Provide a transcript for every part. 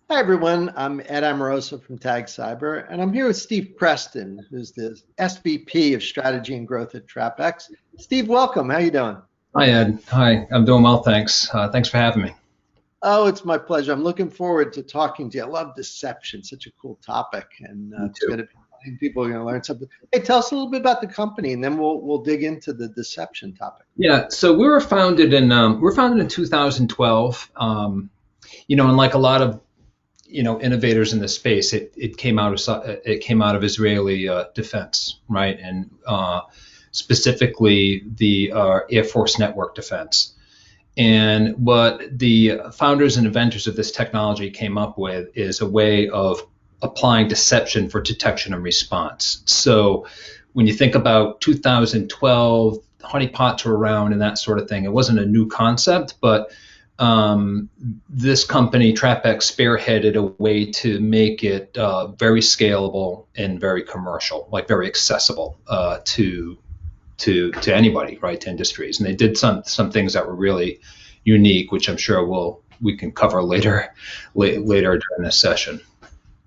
Hi, everyone. I'm Ed Amoroso from Tag Cyber, and I'm here with Steve Preston, who's the SVP of Strategy and Growth at TrapX. Steve, welcome. How you doing? Hi, Ed. Hi, I'm doing well, thanks. Thanks for having me. Oh, it's my pleasure. I'm looking forward to talking to you. I love deception, such a cool topic, and Me it's too. going to be I think people are going to learn something. Hey, tell us a little bit about the company, and then we'll dig into the deception topic. Yeah, so we were founded in 2012. And like a lot of innovators in this space, it came out of Israeli defense, right? And specifically the Air Force network defense. And what the founders and inventors of this technology came up with is a way of applying deception for detection and response. So when you think about 2012, honeypots were around and that sort of thing. It wasn't a new concept, but this company, TrapX, spearheaded a way to make it very scalable and very commercial, like very accessible to anybody, right, to industries. And they did some things that were really unique, which I'm sure we can cover later during this session.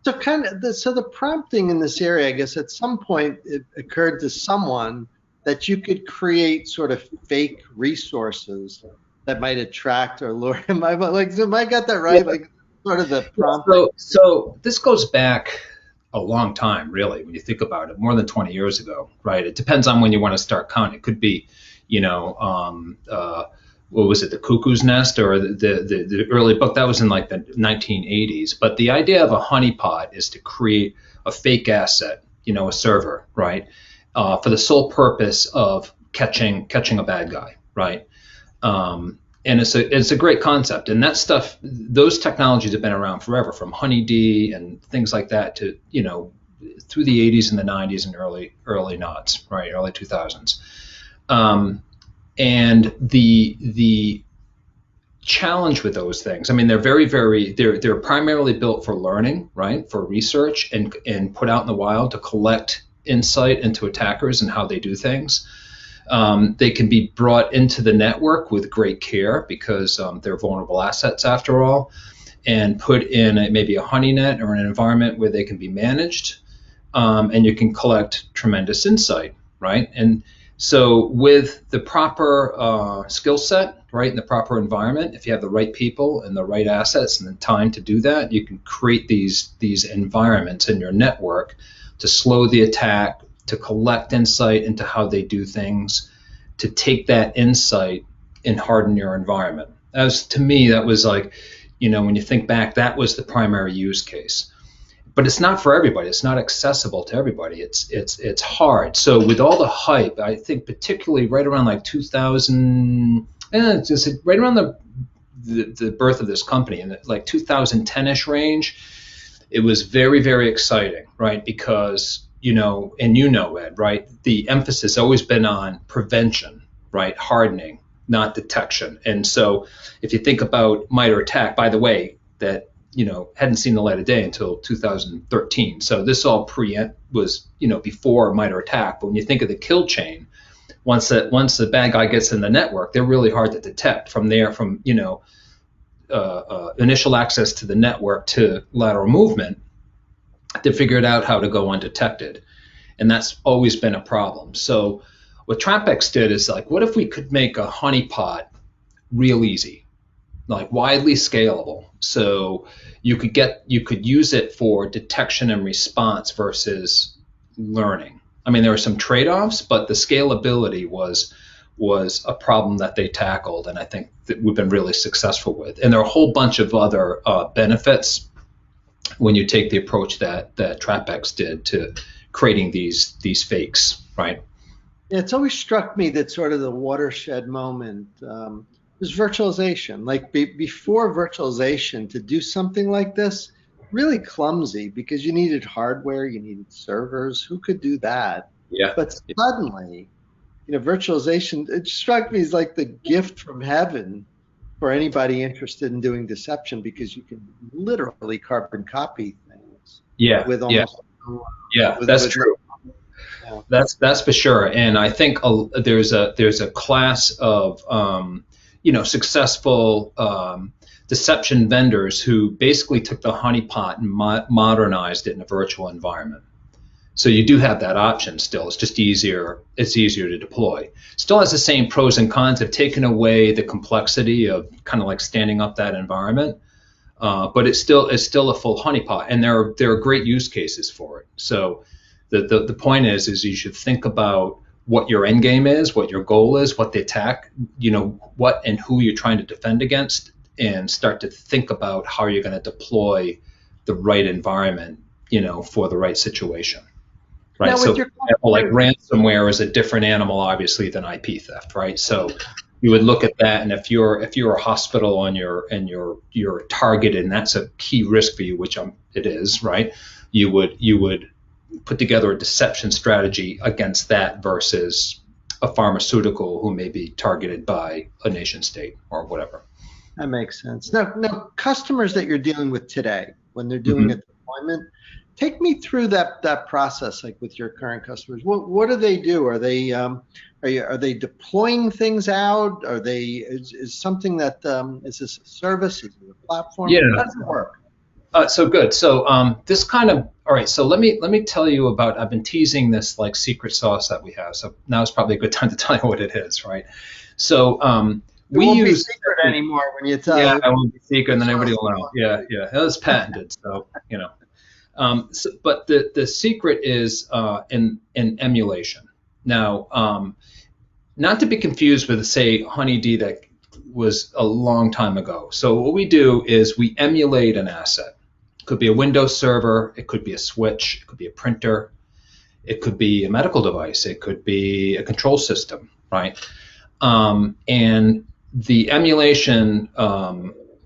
So, the prompting in this area, I guess, at some point it occurred to someone that you could create sort of fake resources that might attract or lure him. Am I got that Yeah. right? Like, sort of the prompting. So this goes back a long time, really, when you think about it, more than 20 years ago, right? It depends on when you want to start counting. It could be, you know, what was it, the Cuckoo's Nest, or the early book that was in like the 1980s. But the idea of a honeypot is to create a fake asset, a server, right, for the sole purpose of catching a bad guy, right? And it's a great concept, and that stuff, those technologies have been around forever, from honeyd and things like that to through the 80s and the 90s and early knots, right, early 2000s. And the challenge with those things, I mean, they're primarily built for learning, right, for research and put out in the wild to collect insight into attackers and how they do things. They can be brought into the network with great care because they're vulnerable assets after all, and put in maybe a honey net or an environment where they can be managed, and you can collect tremendous insight, right? And so with the proper skill set, right, in the proper environment, if you have the right people and the right assets and the time to do that, you can create these environments in your network to slow the attack, to collect insight into how they do things, to take that insight and harden your environment. As to me, that was like, when you think back, that was the primary use case. But it's not for everybody. It's not accessible to everybody. It's hard. So with all the hype, I think particularly right around like 2000, just right around the birth of this company in the, like 2010ish range, it was very, very exciting, right? Because and Ed, right? The emphasis has always been on prevention, right? Hardening, not detection. And so if you think about MITRE ATT&CK, by the way, that hadn't seen the light of day until 2013. So this all was before MITRE ATT&CK. But when you think of the kill chain, once the bad guy gets in the network, they're really hard to detect. From there, from initial access to the network to lateral movement, they figured out how to go undetected, and that's always been a problem. So what TrapX did is like, what if we could make a honeypot real easy, like widely scalable, so you could use it for detection and response versus learning. I mean, there were some trade-offs, but the scalability was a problem that they tackled, and I think that we've been really successful with. And there are a whole bunch of other benefits when you take the approach that TrapX did to creating these fakes, right? Yeah, it's always struck me that sort of the watershed moment was virtualization. Like before virtualization, to do something like this, really clumsy because you needed hardware, you needed servers. Who could do that? Yeah. But suddenly, virtualization, it struck me as like the gift from heaven for anybody interested in doing deception because you can literally carbon copy things Yeah. with Yeah. almost Yeah. That's with true. no. That's for sure. And I think there's a class of successful deception vendors who basically took the honeypot and modernized it in a virtual environment. So you do have that option still. It's just easier. It's easier to deploy. Still has the same pros and cons of taking away the complexity of kind of like standing up that environment. But it's still a full honeypot, and there are great use cases for it. So the point is you should think about what your end game is, what your goal is, what the attack, what and who you're trying to defend against, and start to think about how you're going to deploy the right environment, for the right situation. Right. So, like ransomware is a different animal, obviously, than IP theft. Right. So you would look at that, and if you're a hospital and you're targeted, and that's a key risk for you, which it is, right? You would put together a deception strategy against that versus a pharmaceutical who may be targeted by a nation state or whatever. That makes sense. Now, customers that you're dealing with today, when they're doing a deployment, take me through that process, like with your current customers. What do they do? Are they deploying things out? Is something that is this a service? Is it a platform? Yeah. How does it work? So good. So this kind of all right. So let me tell you about. I've been teasing this like secret sauce that we have. So now is probably a good time to tell you what it is, right? So we won't be secret anymore when you tell. Yeah, I won't be secret, and then everybody will know. Yeah. It was patented, so but the secret is in emulation. Now, not to be confused with, say, HoneyD that was a long time ago. So what we do is we emulate an asset. It could be a Windows server. It could be a switch. It could be a printer. It could be a medical device. It could be a control system, right? And the emulation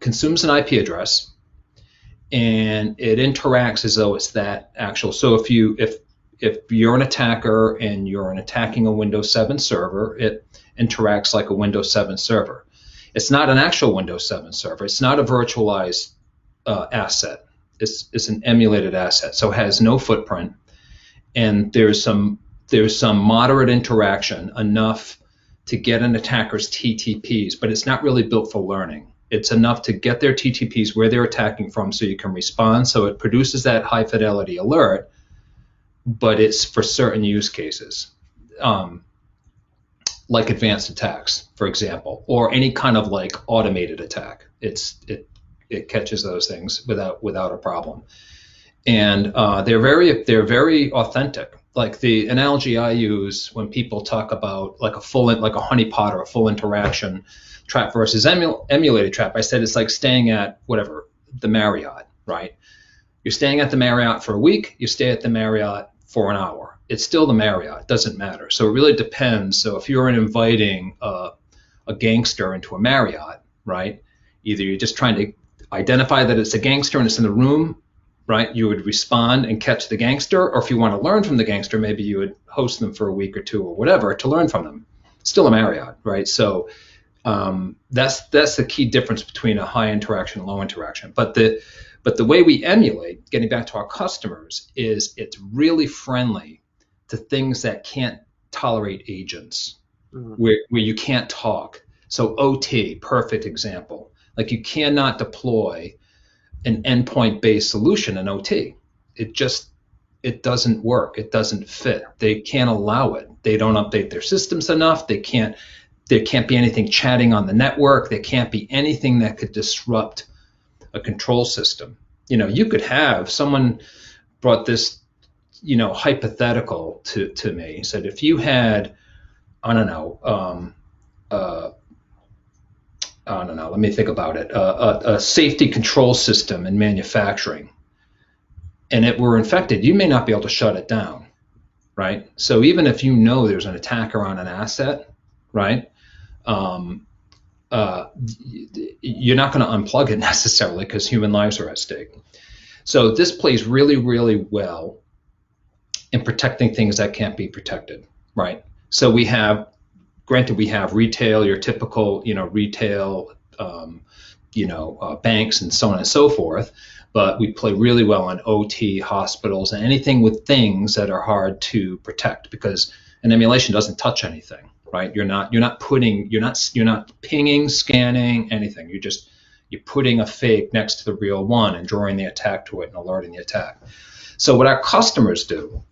consumes an IP address, and it interacts as though it's that actual. So if you're an attacker and you're attacking a Windows 7 server, it interacts like a Windows 7 server. It's not an actual Windows 7 server. It's not a virtualized asset. It's an emulated asset. So it has no footprint, and there's some moderate interaction, enough to get an attacker's TTPs, but it's not really built for learning. It's enough to get their TTPs where they're attacking from so you can respond. So it produces that high fidelity alert, but it's for certain use cases, like advanced attacks, for example, or any kind of like automated attack. It catches those things without a problem. And they're very authentic. Like the analogy I use when people talk about like a honeypot or a full interaction trap versus emulated trap, I said it's like staying at the Marriott, right? You're staying at the Marriott for a week, you stay at the Marriott for an hour. It's still the Marriott, it doesn't matter. So it really depends. So if you're inviting a gangster into a Marriott, right? Either you're just trying to identify that it's a gangster and it's in the room, right? You would respond and catch the gangster, or if you want to learn from the gangster, maybe you would host them for a week or two or whatever to learn from them. Still a Marriott, right? So that's the key difference between a high interaction and low interaction. But the way we emulate, getting back to our customers, is it's really friendly to things that can't tolerate agents, where you can't talk. So OT, perfect example. Like you cannot deploy an endpoint-based solution in OT. It doesn't work. It doesn't fit. They can't allow it. They don't update their systems enough. There can't be anything chatting on the network. There can't be anything that could disrupt a control system. You could have someone brought this, hypothetical to me. He said, if you had, let me think about it, a safety control system in manufacturing, and it were infected, you may not be able to shut it down, right? So even if there's an attacker on an asset, right, you're not going to unplug it necessarily because human lives are at stake. So this plays really, really well in protecting things that can't be protected, right? So we have retail, your typical, retail, banks and so on and so forth, but we play really well on OT, hospitals, and anything with things that are hard to protect, because an emulation doesn't touch anything, right? You're not pinging, scanning, anything. You're putting a fake next to the real one and drawing the attack to it and alerting the attack. So what our customers do,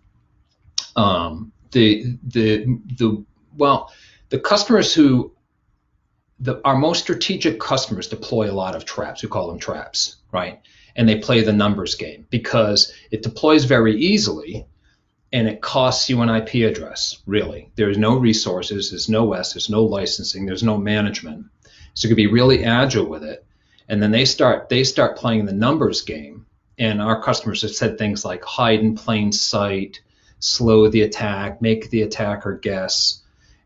the customers who, our most strategic customers deploy a lot of traps. We call them traps, right? And they play the numbers game because it deploys very easily and it costs you an IP address, really. There's no resources, there's no there's no licensing, there's no management. So you can be really agile with it. And then they start playing the numbers game. And our customers have said things like hide in plain sight, slow the attack, make the attacker guess,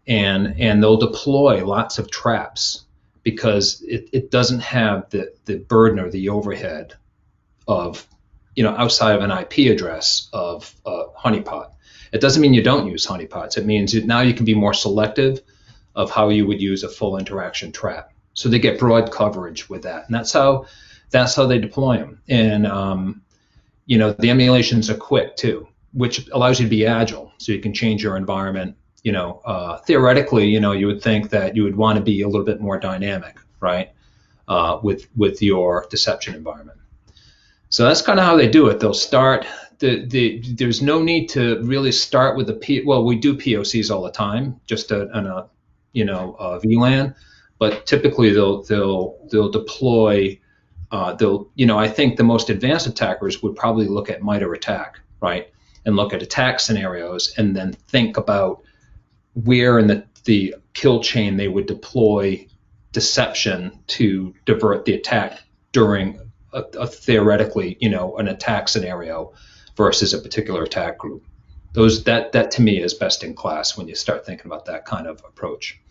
and they'll deploy lots of traps because it doesn't have the burden or the overhead of, outside of an IP address of honeypot. It doesn't mean you don't use honeypots. It means now you can be more selective of how you would use a full interaction trap. So they get broad coverage with that, and that's how they deploy them. And the emulations are quick too, which allows you to be agile, so you can change your environment. Theoretically, you would think that you would want to be a little bit more dynamic, right, with your deception environment. So that's kind of how they do it. They'll start. There's no need to really start with we do POCs all the time, just on a VLAN, but typically they'll deploy. I think the most advanced attackers would probably look at MITRE ATT&CK, right, and look at attack scenarios, and then think about where in the kill chain they would deploy deception to divert the attack during a theoretically, an attack scenario versus a particular attack group. That to me is best in class when you start thinking about that kind of approach.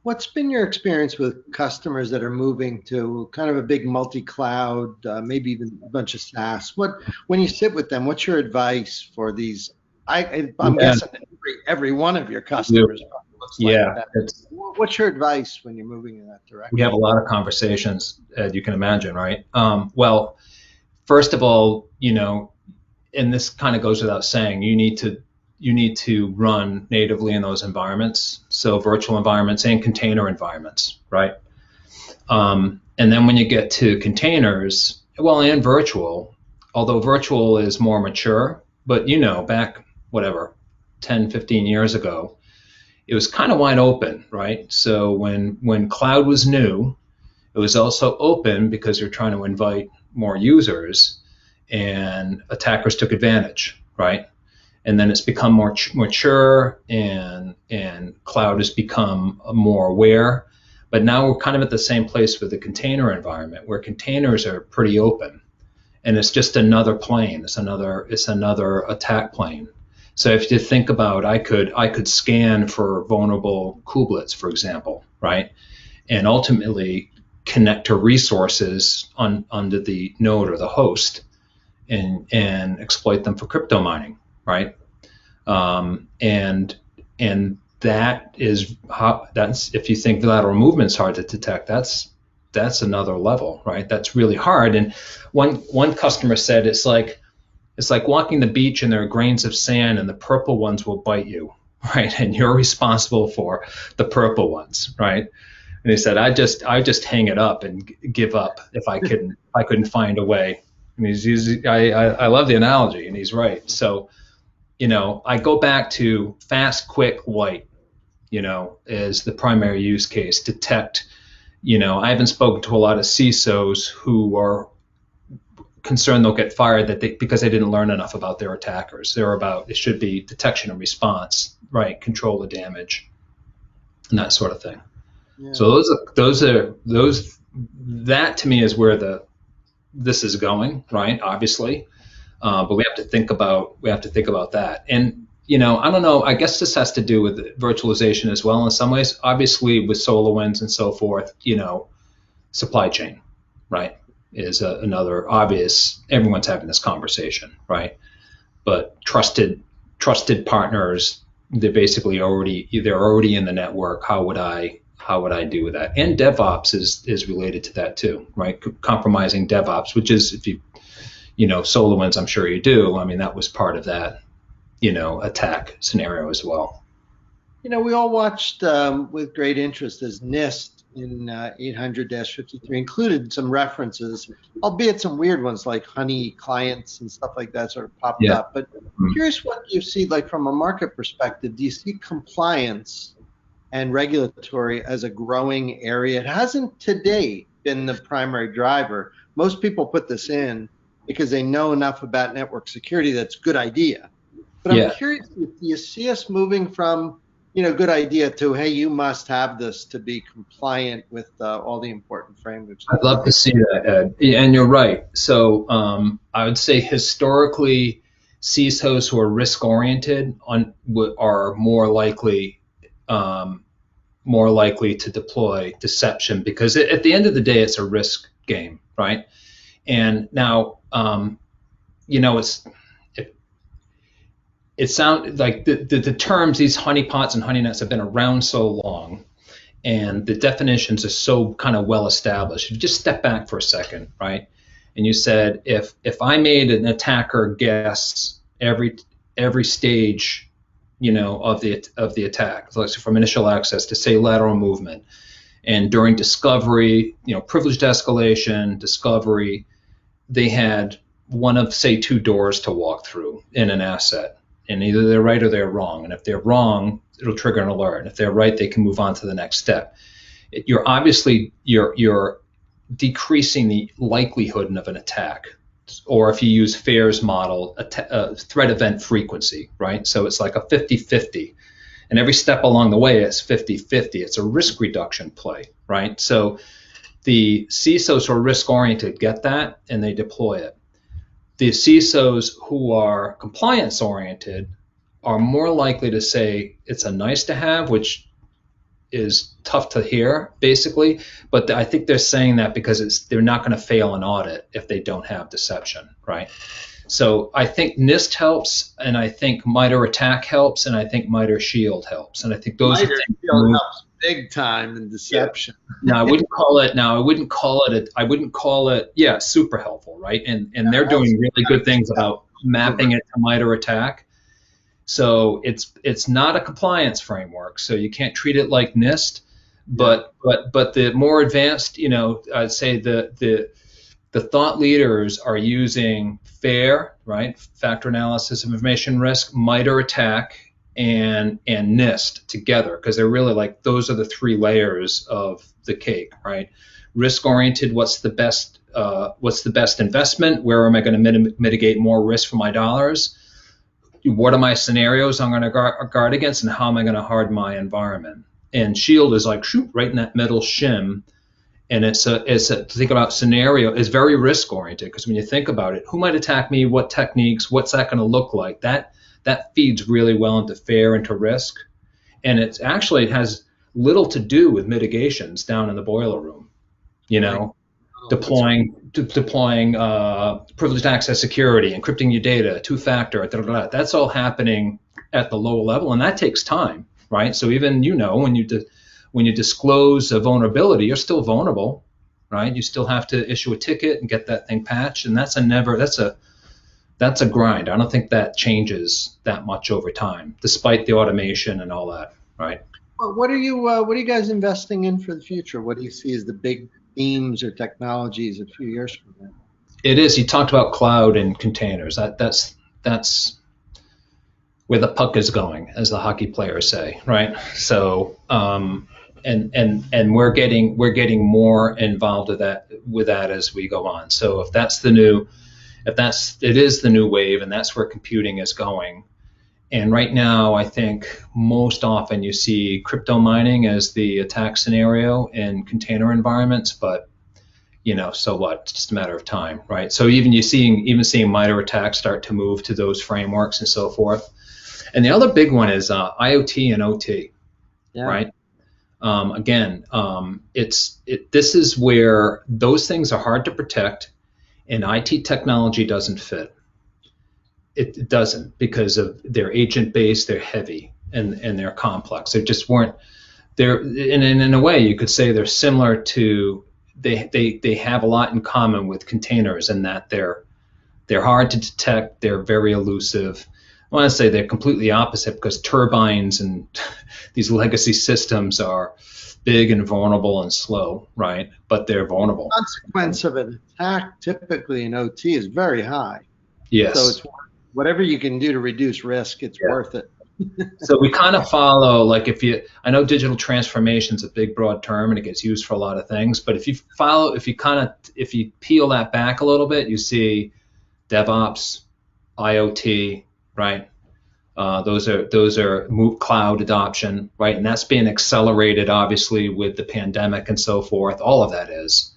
What's been your experience with customers that are moving to kind of a big multi-cloud, maybe even a bunch of SaaS? When you sit with them, what's your advice for these? I'm guessing every one of your customers looks like that. What's your advice when you're moving in that direction? We have a lot of conversations, Ed, you can imagine, right? Well, first of all, and this kind of goes without saying, you need to run natively in those environments, so virtual environments and container environments, right? And then when you get to containers, and virtual, although virtual is more mature, but back, 10, 15 years ago, it was kind of wide open, right? So when cloud was new, it was also open because you're trying to invite more users, and attackers took advantage, right? And then it's become more mature, and cloud has become more aware. But now we're kind of at the same place with the container environment, where containers are pretty open, and it's just another plane. It's another attack plane. So if you think about, I could scan for vulnerable kubelets, for example, right, and ultimately connect to resources under the node or the host, and exploit them for crypto mining, right? And that is if you think lateral movement's hard to detect, that's another level, right? That's really hard. And one customer said it's like walking the beach and there are grains of sand and the purple ones will bite you, right? And you're responsible for the purple ones, right? And he said, I just hang it up and give up if I couldn't find a way. And I love the analogy, and he's right. So, I go back to fast, quick, white, is the primary use case. Detect, I haven't spoken to a lot of CISOs who are concerned they'll get fired because they didn't learn enough about their attackers. It should be detection and response, right? Control the damage, and that sort of thing. Yeah. So that to me is where this is going, right? Obviously, but we have to think about that. And I don't know. I guess this has to do with virtualization as well in some ways. Obviously, with SolarWinds and so forth, supply chain, right, is another obvious. Everyone's having this conversation, right? But trusted partners, they're basically already in the network. How would I do with that? And DevOps is related to that too, right? Compromising DevOps, which is, if you SolarWinds, I'm sure you do. I mean, that was part of that, attack scenario as well. We all watched with great interest as NIST in 800-53 included some references, albeit some weird ones like honey clients and stuff like that sort of popped Yeah. up. But curious what you see, like from a market perspective, do you see compliance and regulatory as a growing area? It hasn't today been the primary driver. Most people put this in because they know enough about network security that's a good idea. But I'm curious, do you see us moving from, good idea to, hey, you must have this to be compliant with all the important frameworks? I'd love to see that, Ed. Yeah, and you're right. So I would say historically, CISOs who are risk-oriented are more likely to deploy deception, because at the end of the day, it's a risk game, right? And now, it sounds like the terms, these honeypots and honeynuts, have been around so long, and the definitions are so kind of well established. If you just step back for a second, right? And you said, if I made an attacker guess every stage, of the attack, so from initial access to, say, lateral movement, and during discovery, privileged escalation, discovery, they had one of, say, two doors to walk through in an asset, and either they're right or they're wrong. And if they're wrong, it'll trigger an alert. And if they're right, they can move on to the next step. You're decreasing the likelihood of an attack, or if you use FAIR's model, threat event frequency, right? So it's like a 50-50, and every step along the way is 50-50. It's a risk reduction play, right? So the CISOs who are risk-oriented get that, and they deploy it. The CISOs who are compliance-oriented are more likely to say it's a nice to have, which is tough to hear, basically. But I think they're saying that because they're not going to fail an audit if they don't have deception, right? So I think NIST helps, and I think MITRE ATT&CK helps, and I think MITRE SHIELD helps, and I think those MITRE SHIELD helps big time in deception. Yeah. I wouldn't call it. Yeah, super helpful, right? And they're doing really good things about mapping it to MITRE ATT&CK. So it's not a compliance framework, so you can't treat it like NIST. But the more advanced, I'd say the thought leaders are using FAIR, right? Factor analysis of information risk, MITRE ATT&CK, and NIST together, because they're really like, those are the three layers of the cake, right? Risk-oriented, what's the best investment? Where am I going to mitigate more risk for my dollars? What are my scenarios I'm going to guard against, and how am I going to harden my environment? And SHIELD is like, shoot, right in that middle shim. And it's to think about scenario is very risk oriented, because when you think about it, who might attack me? What techniques? What's that going to look like? That feeds really well into FAIR, into risk, and it has little to do with mitigations down in the boiler room. Deploying privileged access security, encrypting your data, two-factor, that's all happening at the lower level, and that takes time, right? So even when you disclose a vulnerability, you're still vulnerable, right? You still have to issue a ticket and get that thing patched, and that's a grind. I don't think that changes that much over time, despite the automation and all that, right? Well, what are you guys investing in for the future? What do you see as the big themes or technologies a few years from now? It is. You talked about cloud and containers. That's where the puck is going, as the hockey players say, right? So, and we're getting more involved with that as we go on. So it is the new wave, and that's where computing is going. And right now, I think most often you see crypto mining as the attack scenario in container environments, but so what? It's just a matter of time, right? So even seeing MITRE ATT&CK start to move to those frameworks and so forth. And the other big one is IoT and OT, right? This is where those things are hard to protect, and IT technology doesn't fit. It doesn't, because of their agent base. They're heavy and they're complex. They just weren't. They're in a way you could say they're similar to. They have a lot in common with containers in that they're hard to detect. They're very elusive. I want to say they're completely opposite, because turbines and these legacy systems are big and vulnerable and slow, right? But they're vulnerable. The consequence of an attack typically in OT is very high. Yes. So it's whatever you can do to reduce risk, it's worth it. So we kind of follow, like, I know digital transformation is a big, broad term and it gets used for a lot of things, but if you peel that back a little bit, you see DevOps, IoT, right? Those are cloud adoption, right? And that's being accelerated, obviously, with the pandemic and so forth. All of that is,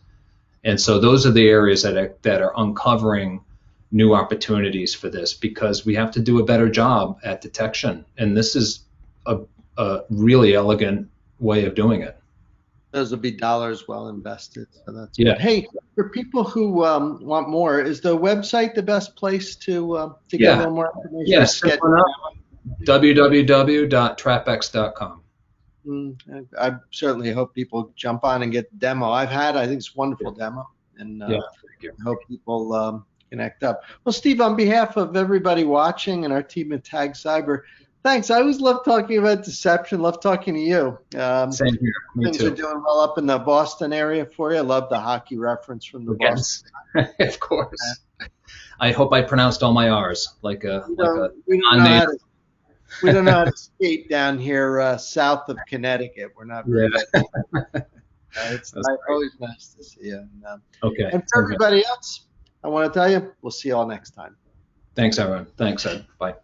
and so those are the areas that are uncovering new opportunities for this, because we have to do a better job at detection, and this is a really elegant way of doing it. Those will be dollars well invested. So that's good. Hey, for people who want more, is the website the best place to get a little more information? Yes, www.trapx.com. I certainly hope people jump on and get the demo. I think it's a wonderful demo, and I hope people connect up. Well, Steve, on behalf of everybody watching and our team at Tag Cyber, thanks. I always love talking about deception. Love talking to you. Same here. Me things too. are doing well up in the Boston area for you. I love the hockey reference from the Boston. Of course. I hope I pronounced all my R's like a we don't know how to skate down here south of Connecticut. We're not very good. It's always nice to see you. And for everybody else, I want to tell you, we'll see you all next time. Thanks, everyone. Thanks, Ed. Bye.